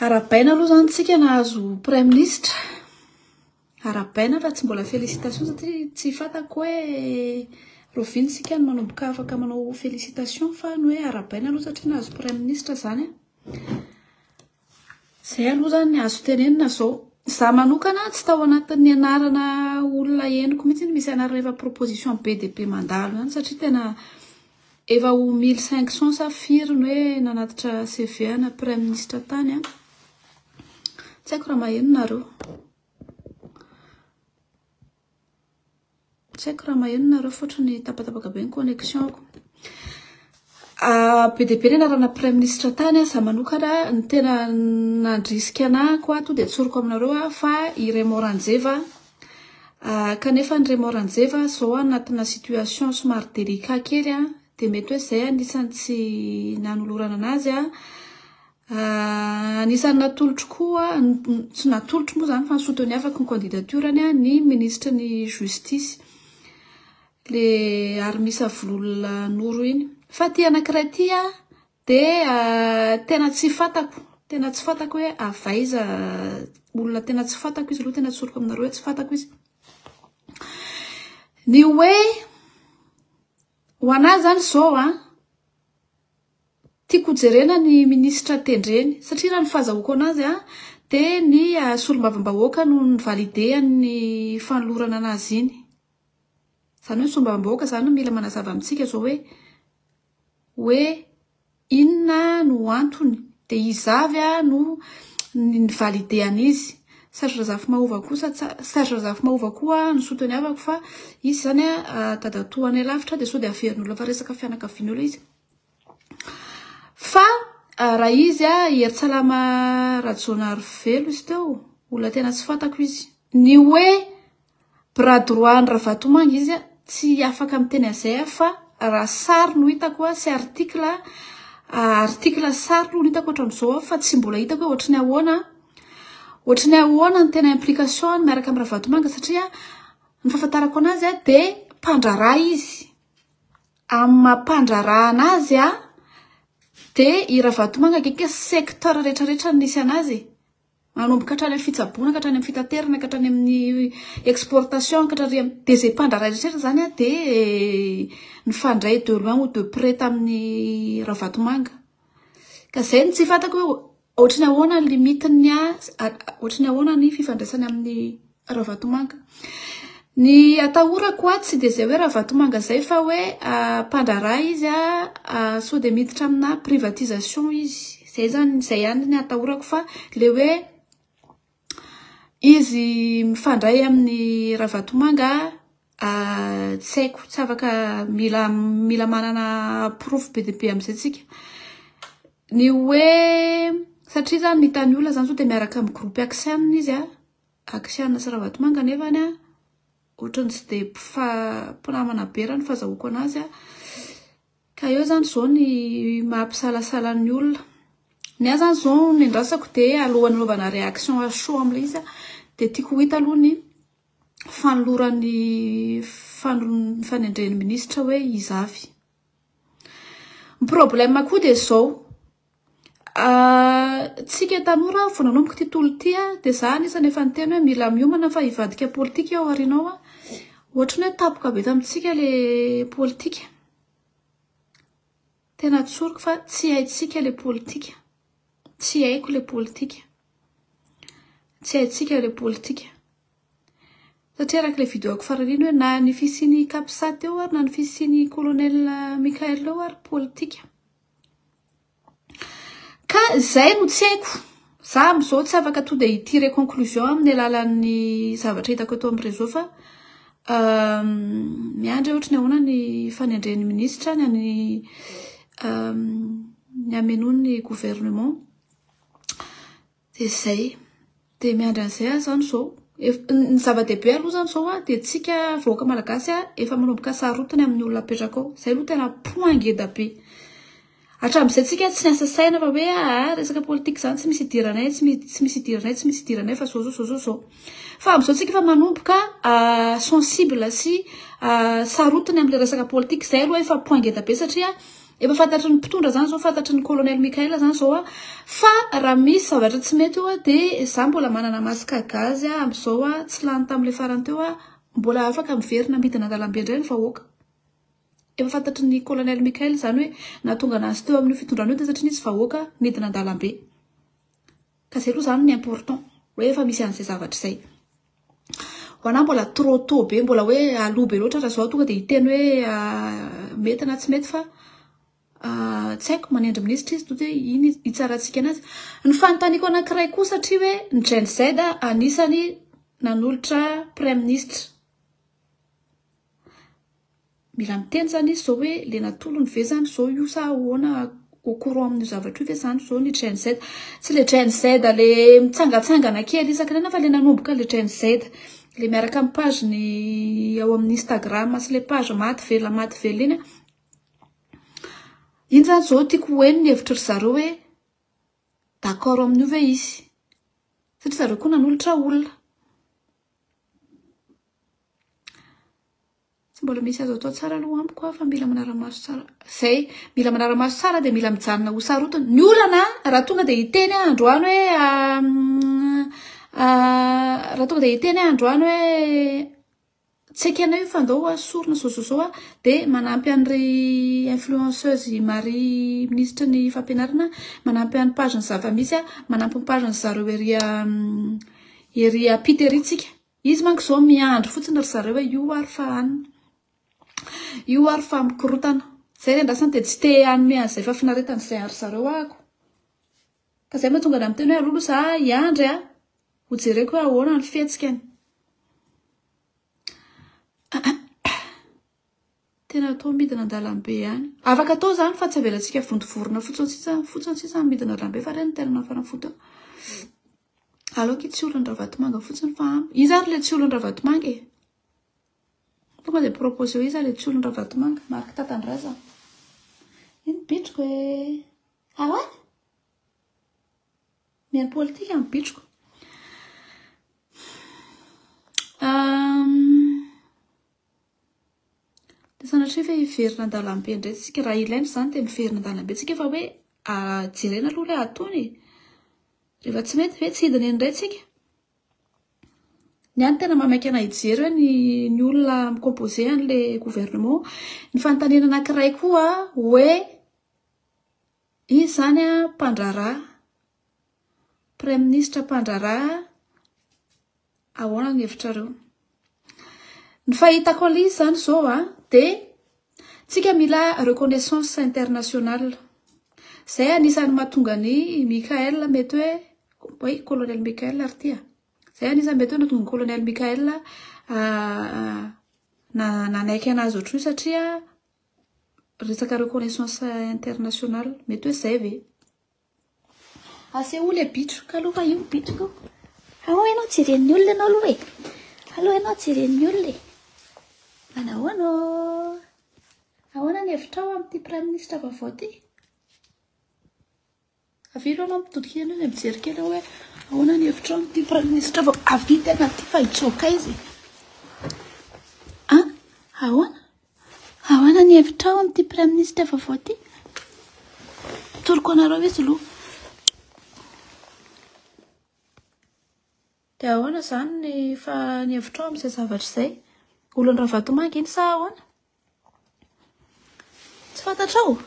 Arabaina aloha zany tsika nahazo Prime Ministre. Arabaina fa tsy mbola félicitation satria tsy fatako hoe roviny sika ny manomboka afaka manao félicitation fa ny hoe arabaina aloha satria nahazo Prime Ministre zany. Zay aloha zany azo tenenina zao. Za manokana tsy tao anatin'ny anarana olona henoko mihitsy misy anarana efa proposition BDP mandalo zany satria tena efa ho 1500 sa firy ny hoe nanatitra CV na Prime Ministre tany. Tsy haiko raha maheno nareo. Tsy haiko raha maheno nareo fotrany tapatapaka be ny connexion ako. BDP ny anarana Prime Ministre tany za manokana ny tena nandrisika anahy koa to de tsoriko aminareo fa i Raymond Ranjeva. Kanefa ny Raymond Ranjeva zao anatina situation somary délicat kely de mety hoe zay anisany tsy nanolorana anazy anisany natolotro koa tsy natolotro moa zany fa nisotony afaka ny candidaturany ny ministre ny justice le Armisa Volola Noro iny. Fa ty anankiray ty de tena tsy fatako hoe avaiza olona tena tsy fatako izy aloha tena tsoriko aminareo hoe tsy fatako izy. Ny hoe ho anahy zany zao tiako jerena ny ministra tendreny satria raha ny fahazahoako anazy de ny solombavambahoaka no nivalidean'ny fanolorana anazy iny. Zany hoe solombavambahoaka zany mila manazava amintsika zao hoe inona no antony de izavy no nivalidean'izy. Sarotry zafy mahova kosa sarotry zafy mahova koa nisotony avako fa izy zany tadatoany lavitra de so de aferin'olona fa resaka fianakavian'olona izy. Fa raha izy Heritsalama Rajonarivelo izy teo olona tena tsy fatako izy. Ny hoe bras droit ny Ravatomangy izy tsy afaka miteny azay fa raha sary no hitako sy article sary no hitako hatram'izao fa tsy mbola hitako hoe ohatrany ahoana ny tena implication miaraka amin'ny Ravatomangy satria ny fahafantarako anazy de mpandraraha izy. Amin'ny mampandraraha anazy de i Ravatomangy akeka secteur rehetrarehetra nisy anazy. Manomboka hatrany amin'ny fitsaboana, hatrany amin'ny fitaterana, hatrany amin'ny exportation, hatrany de zay mpandraraha rehetra zany de nifandray de loin ou de près tamin'ny Ravatomangy. Ka zay tsy fatako hoe ohatrany ahoana ny limitiny ohatrany ahoana ny fifandraisany amin'ny Ravatomangy. Ny atahorako tsy de zay hoe Ravatomangy zay fa hoe mpandraraha izy so de miditra amina privatisation izy. Zay zany zay ihany ny atahorako fa le hoe izy mifandray amin'ny Ravatomangy tsy haiko, tsy afaka mila manana proof be de be amin'izay tsika. Ny hoe satria zany ny tany olona zany so de miaraka amin'ny groupe Axian izy Axian sy Ravatomangy nefany ohatrany tsy de mpinamana be raha ny fahazahoako anazy ka eo zany zao ny mampisalasala ny olona. Ny ahy zany zao ny andrasako de alohan'ny naovana réaction à chaud am'le izy de tiako hita aloha ny fanoloran'ny fanendren'ny ministra hoe izavy. Ny problème koa de zao tsika tanora vao nanomboka ty tolo ty de za anisany efa niteny hoe mila miomana fa hivadika politika ao arinao ohatrany hoe tapoka be tamitsika le politika. Tena tsoriko fa tsy haitsika le politika. Tsy haiko le politika. Tsy haitsika le politika. Satria araka le vidéo ako farany hoe na ny fisian'ny Kapsa teo ary na ny fisian'ny colonel Mikael Leo ary politika. Ka zay no tsy haiko. Za am'izao tsy afaka to de hitire conclusion amin'ny alalan'ny zavatra hitako eto amin'ny réseau fa miandry ohatrany ahoana ny fanendren'ny ministra ny amenon'ny gouvernement. De zay de miandry an'izay zany zao. Ny zava-dehibe aloha zany zao de tsika vahoaka malagasy efa manomboka sarotiny amin'ny olona apetraka ao. Zay aloha tena point ngeda be. Hatramin'izay tsika tsy niasa saina fa hoe resaka politika zany tsy misy idiranay, tsy misy idiranay fa zao. Fa am'izao tsika fa manomboka sensible sy sarotiny amin'ny resaka politika. Zay aloha efa point ngeda be satria efa fantatry ny mpitondra zany zao fantatry ny colonel Mikaela zany zao fa raha misy zavatra tsy mety io de za mbola manana masaka gazy am'izao tsy lany tam'le farany teo mbola afaka miverina midina andalambe indray ny vahoaka efa fantatry ny colonel Mikaela zany hoe natonga anazy teo amin'ny fitondrana io de satria nisy vahoaka midina andalambe ka zay aloha zany ny important hoe efa misy an'izay zavatra zay ho ana mbola trop tôt be mbola hoe aloha be loatra raha zao tonga de hiteny hoe mety na tsy mety fa tsy haiko manendry ministra izy de iny itsaratsika anazy ny fanontaniako anankiray koa satria hoe ny Gen Z anisany nanolotra prime ministre mila miteny zany izy zao hoe le natolony ve zany zao io sa ahoana au courant amin'ny zavatra io ve zany zao ny Gen Z tsy le Gen Z le mitsangatsangana kely isaky fa le nanomboka le Gen Z le miaraka amin'ny page ny ao amin'ny Instagram sy le page maty velona iny zany zao tiako hoe ny hevitry zareo hoe d'accord amin'io ve izy satria zareo koa nanolotra olona tsy mbola misy azo atao tsara aloha amiko fa mila manara-maso tsara zay mila manara-maso tsara de mila mijanona ho sarotiny ny olana raha tonga de hiteny androany hoe raha tonga de hiteny androany hoe tsy ekena io fandao sorona zao de manampy an'ry influenceuse Marie ministre ny fampianarana manampy an'ny page ny zava-misy manampy ny page ny zareo ery apiteritsika izy manko zao miandro fotsiny ry zareo hoe io ary fa anina io ary fa mikorotana zay rendrasany de tsy te anome an'izay fa finaretana izay ary zareo ako ka zay mahatonga na miteny hoe alolo za iandry ho jereko hoe ahoana ny fihetsikany tena atao midina andalambe any afaka atao zany fa tsy avelantsika vondovorona fotsiny sisa midina andalambe fa reny tena nafanafota aloky tsy olony Ravatomanga fotsiny fa izy ary le tsy olony Ravatomanga tonga de proposé izy le tsy olony Ravatomanga marky tatandraza iny bitriko hoe ahoana mihaino politika amin'ny bitriko de sanatria fe hiverina andalambe indray tsika raha ilaina zany de miverina andalambe tsika fa hoe jerena aloha le atony rehefa tsy mety ve tsy hidina indray tsika ny any tena mamaky ana hijery hoe ny olona micomposé an'le gouvernement ny fanontaniana anankiray koa hoe izy zany mpandraraha prime ministre mpandraraha ahoana ny hevitrareo ny fahitako an'izy zany zao de tsika mila reconnaissance internationale zay anisany mahatonga ny Mikaela mety hoe colonel Mikaela ary tia zay anisany mety hoe natonga ny colonel Mikaela nanaiky anazy ohatry io satria resaka reconnaissance internationale mety hoe zay ve ase o le bitro ka aloha io bitroko ahoana ianao jeren'ny olona ianao aloha aloha ianao jeren'ny olona manahoana ahoana ny hevitrao amin'ity prime ministre vaovao ty avilo anao mitodika eny hoe mijery kely hoe ahoana ny hevitrao amin'ity prime ministre vao avy tena ty fa hitsoka izy ahoana ny hevitrao amin'ity prime ministre vaovao ty toroko anareo izy aloha de ahoana zany ny hevitrao amin'izay zavatra zay olony Ravatomanga iny sa ahoana tsy fantatrao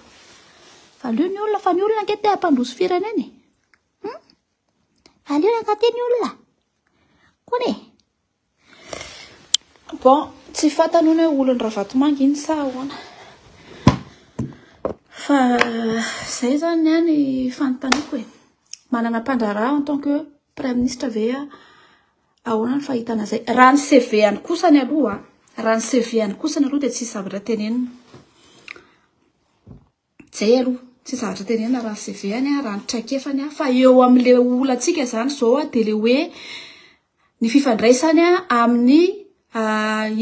valio ny olona fa ny olona ange te hampandroso fireneny valio na ka te ny olona kone bon tsy fantanony hoe olony Ravatomanga iny sa ahoana fa zay zany any fanontaniako manana mpandraraha en tant que prime ministre ve ahoana ny fahitana zay raha ny CV any kosany aloha raha ny CV any kosany aloha de tsy zavatra tenenina zay aloha tsy zavatra tenenina raha ny CV any raha ny traikefany fa eo amin'le olantsika zany zao de le hoe ny fifandraisany amin'ny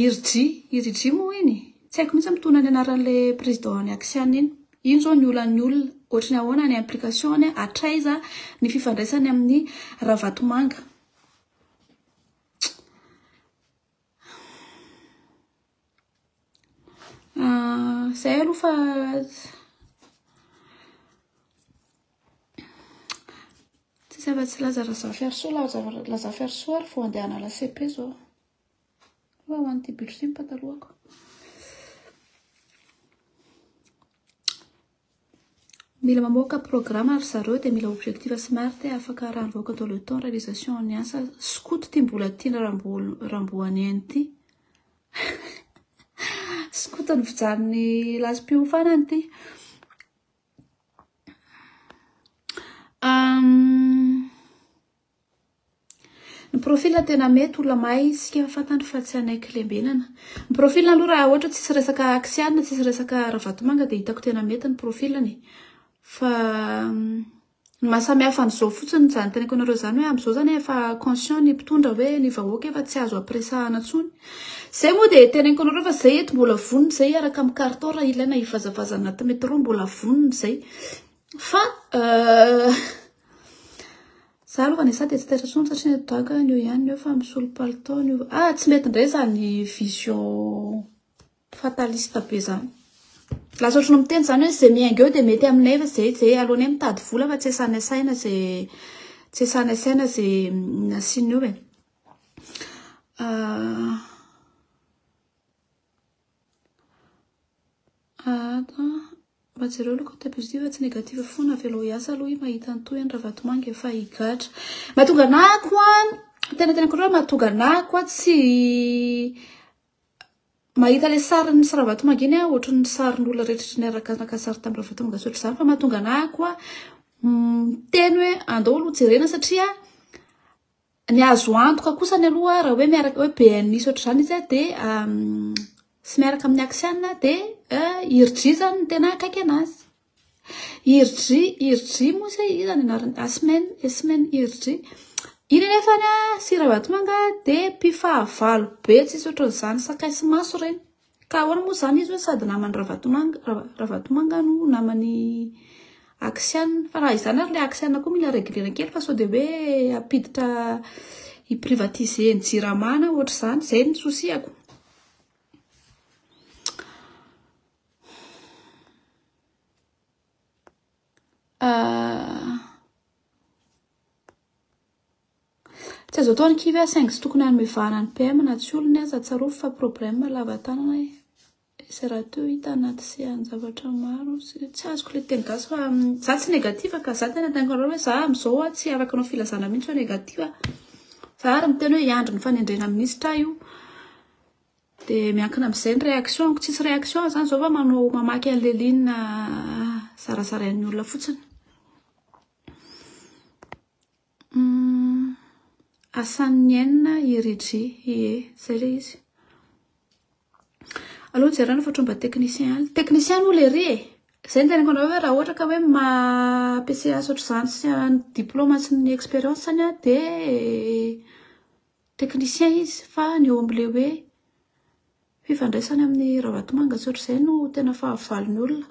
IRG moa iny tsy haiko mihitsy mitona ny anaran'le président ny aksiany iny zao ny olana ohatrany ahoana ny implication atraiza ny fifandraisany amin'ny Ravatomanga zay aloha fa Tsy afa-tsy lazafiarsoa ary fo andehana la CP zao. Ho an'ny début sy ny patalohako. Mila mamoaka programme ary zareo dia mila objectif smart afaka raha nivoaka dans le temps réalisation ny asa skoto ty mbola tiana ramboany eny ty. Skoto ny fijanony lasim-piofanany ty. Ny profil tena mety olona mahay isika fantany fa tsy anay kilembenana. Ny profil aloha raha ohatra tsisy resaka aksiana, tsisy resaka ravatomanga dia hitako tena mety ny profilany. Fa ny mahasamihafa an'izao fotsiny zany teneniko anareo zany hoe amin'izao zany efa conscient ny mpitondra hoe ny vahoaka efa tsy azo apresahana intsony. Zay moa dia teneniko anareo fa zay eto mbola vonony zay araka amin'ny carton raha ilaina hivazavazana anaty métro mbola vonony zay. Fa za aloha ny sady tsy tetratrony satria ny daga ny ihany eo fa misolo palitao ny tsy mety ndray zany vision fataliste be zany. Lasa ohatrany miteny zany hoe zay miainga eo dia mety aminay fa zay alohanay mitady vola fa tsy esanasaina zay tsy esanasaina zay nasiny eo e. Jereo le côté positif tsy négatif foana velo hiasa aloha i mahita antoy ny ravatomanga efa higatra. Mahatonga anako tena koa mahatonga anako tsy mahita le sariny sy ravatomanga iny ohatry ny sarin'olona rehetra ny araka sary tamin'ny ravatomanga sotra zany fa mahatonga anako teny hoe andao aloha jerena satria ny azo antoka kosa ny aloha raha hoe miaraka hoe BNI sotra zany izy dia sy miaraka amin'ny aksiana dia IRG zany ny tena akaiky anazy. IRG moa se izany anarany semaine IRG. Iny nefany sy ravatomanga dia mpifahavalo be tsisy ohatran'izany sakay sy maso reny. Ka ahoana moa zany izy hoe sady namany ravatomanga no namany aksiana. Fa raha izany ary le aksiana koa mila réglera kely fa sao dia hoe apiditra hiprivatiser ny jiramana ohatra zany zay ny sosiako. Tsy azo atao ny kivy saingy tsy tokony hanomevahana ny PM na tsy olony aza tsarofo fa problème lava tanana sy raha teo hita anaty sehan'ny zavatra maro tsy azoko le teny gasy fa za tsy négatif ka za tena tenko hoe za amin'izao tsy afaka nao filazana mihitsy hoe négatif. Za ary miteny hoe hiandro ny fanendrena minisitra io dia miankina amin'izay ny réaction tsisy réaction zany zao fa mamaky an'le ligne zarazarain'ny olona fotsiny. Asanienina irg zay le izy. Aloha jerana fa tromba technicien no le ry zay ny tenenko anao hoe raha ohatra ka hoe ma PCA sotra zany sy ny diplôme sy ny expérience zany dia technicien izy fa ny eo amin'ile hoe fifandraisany amin'ny ravatomanga sotra zay no tena fahavalony olona.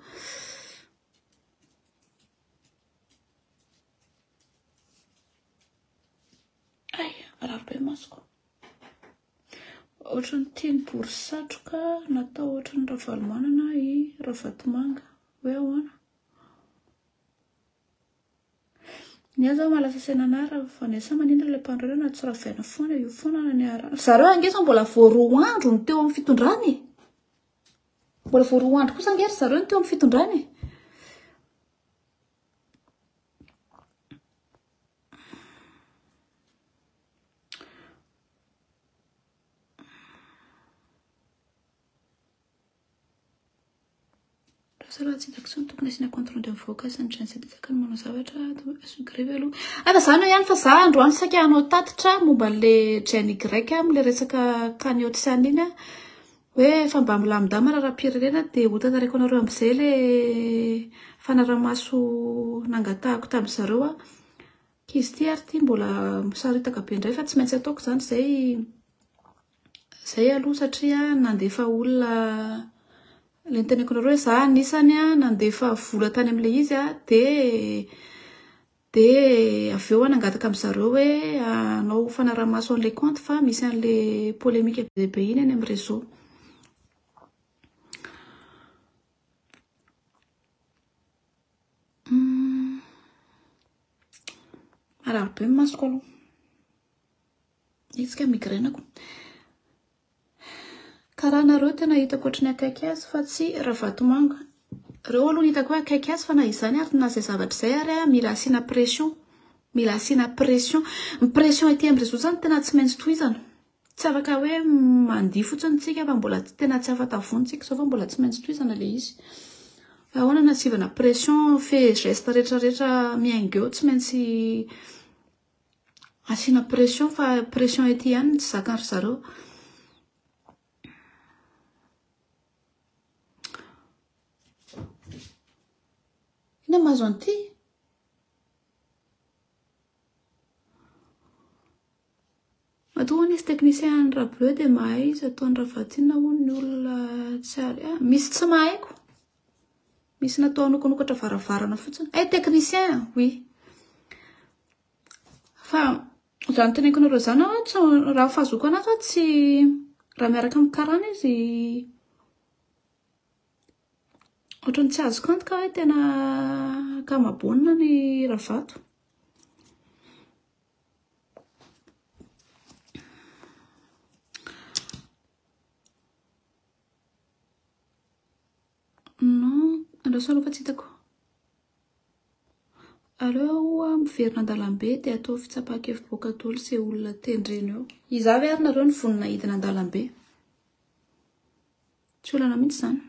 Marary be masoko. Ohatra ny tiany bory satroka natao ohatra ny ravalomanana i ravatomanga hoe ahoana. Ny azo malasa senana raha vanesa manindra le pandreo na tsy ravaina foana io foana ny ara. Zareo angesa mbola vao roa andro ny teo amin'ny fitondrany. Mbola vao roa andro kosa angery zareo ny teo amin'ny fitondrany. Raha tsy d'action tokony asina contrôle de vocation ny transitisaka ny manao zavatra sugreve aloha. Fa zany ihany fa za androany saika anao tatitra momba le geny grec amin'le resaka kaniotsiany iny hoe fa mba milamindama raha-pirenena dia ho tantariko anareo amin'izay le fanaramaso nangatahako tamin'ny zareo kizy ty ary ty mbola misaritaka be indray fa tsy maintsy ataoko zany zay aloha satria nandefa olona le teneniko anareo hoe za anisany nandefa vola tany amin'le izy dia avy eo nangataka amin'ny zareo hoe anao fanaramaso an'le compte fa misy an'le polémique be iny any amin'ny réseau. marary be masoko aloha. Itsika migrenako. Karaha nareo tena hitako ohatry ny akaiky azy fa tsy raha vatomanga. Reo aloha hitako hoe akaiky azy fa na izany ary na izay zavatra izay ary mila asiana pression. Mila asiana pression. Ny pression ety amin'ireo zany tena tsy maintsy tohizana. Tsy afaka hoe mandihy fotsiny tsika fa mbola tena tsy afa-tavontsika sao fa mbola tsy maintsy tohizana le izy. Ahoana nasivana pression fe geste rehetrarehetra miaingo tsy maintsy asiana pression fa pression ety ihany tsy zakanry zareo. Ina mahazo an'ity? Matoa nisy technicien raha bleu dia mahay izy ataony raha vatina hono ny olona tsary. Misy tsy mahaiko. Misy natao nokonokatra varavarana fotsiny. Technicien, oui. Fa zany teneniko nareo zany raha fahazoko anazy tsy raha miaraka amin'ny karana izy ohatrany tsy azoko antoka hoe tena kamabonina ny ravato. Non, andao aloha fa tsy hitako. Aleo miverina an-dalambe dia atao fitsapakevy boaka tolo se olona tendreny eo. Izavy ary nareo ny vonina hidina an-dalambe. Tsy olana mihitsy zany.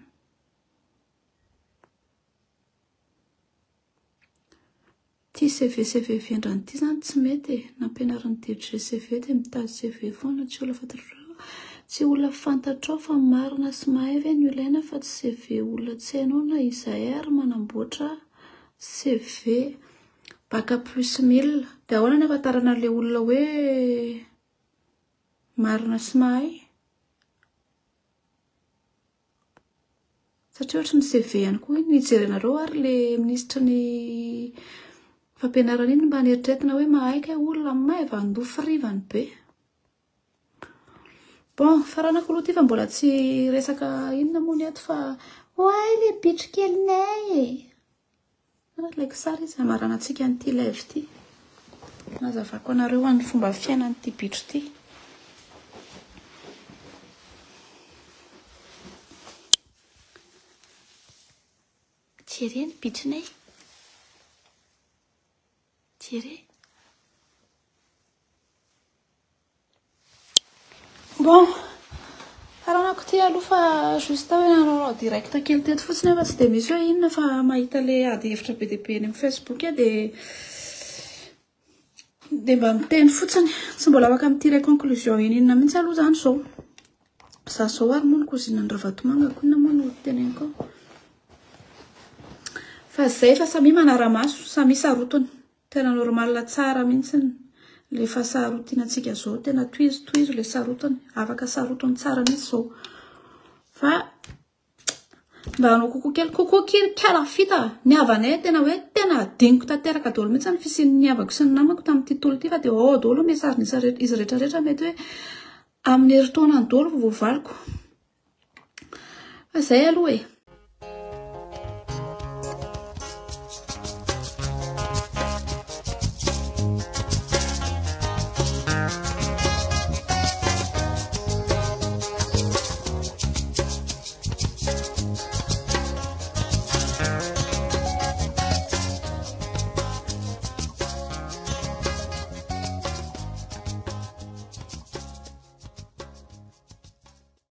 Ty CV fiandrany ty zany tsy mety nampianaran'ny DG CV dia mitady CV foana tsy olona fantatrao. Tsy olona fantatrao fa marina sy mahay ve ny ilaina fa tsy CV olona tsy hainao na izay ary manamboatra CV baka plus 1000 dia ahoana ny ahafantarana le olona hoe marina sy mahay. Satria ohatry ny CV ihany koa ny jerenareo ary le ministra ny fampianarana iny mba nieritreretina hoe mahaika olona mahay vandofo rivany be. Bon, faranako aloha ty fa mbola tsy resaka inona moa ny eto fa oay le bitro kelinay. Like sara izy amarana antsika n'ity live ty. Nazavako anareo ny fomba fiainan'ity bitro ty. Tiré ny bitronay. Tiré. Bon, faranako ty aloha fa juste hoe nanao direct kely teto fotsiny fa tsy dia misy hoe inona fa mahita le ady hevitra be dia be ny amin'ny Facebook dia mba miteny fotsiny tsy mbola afaka mitirer conclusion inona mihitsy aloha zany zao. Za zao ary moa ny kozinan'ny Ravatomanga ko inona moa no teneniko. Fa zay fa samy manara-maso, samy sarotony. Tena normal tsara mihitsy le fahasarotinantsika zao. Tena toizo le sarotony. Afaka sarotony tsara mihitsy zao. Fa mba hanao kokoa kely kalafita. Ny havanay tena hoe tena adiniko tanteraka daholo mihitsy ny fisian'ny niavako sy ny namako tamin'ity tolo ity fa dia daholo message izy rehetrarehetra mety hoe amin'ny heritaonany daholo voavaliko. Fa zay aloha e.